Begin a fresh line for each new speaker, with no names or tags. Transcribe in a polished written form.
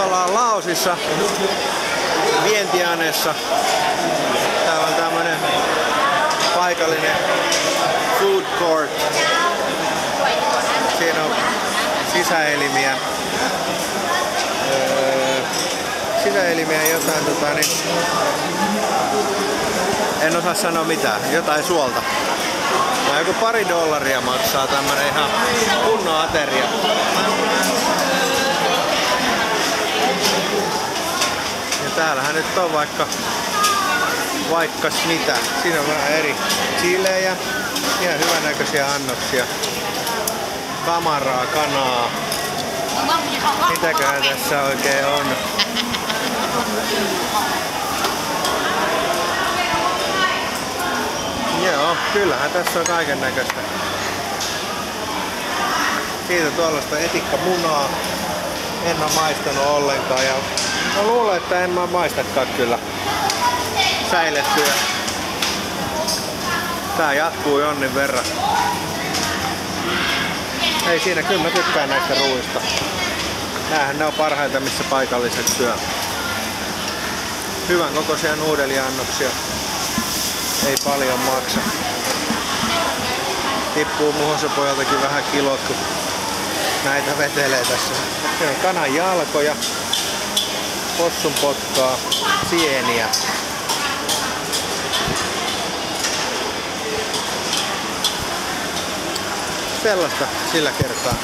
ollaan Laosissa, Vientianessa. Täällä on tämmönen paikallinen food court. Siinä on sisäelimiä. Jotain en osaa sanoa mitään, jotain suolta. Ja joku $2 maksaa tämmönen ihan kunnon ateria. Ja täällähän nyt on vaikka mitä. Siinä on vähän eri chilejä, ihan hyvänäköisiä annoksia. Kamaraa, kanaa. Mitäköhän tässä oikein on? Joo, kyllähän tässä on kaiken näköistä. Siitä tuollaista etikkamunaa en ole maistanut ollenkaan ja mä luulen, että en mä maistakaan kyllä säilettyä. Tää jatkuu jonnin verran. Ei siinä, kyllä mä tykkään näistä ruuista. Näähän ne on parhaita, missä paikalliset syö. Hyvän kokoisia nuudeliannoksia. Ei paljon maksa. Tippuu muhosopojaltakin vähän kilot, kun näitä vetelee tässä. Siellä on kanan jalkoja, possun potkaa, sieniä. Sellaista sillä kertaa.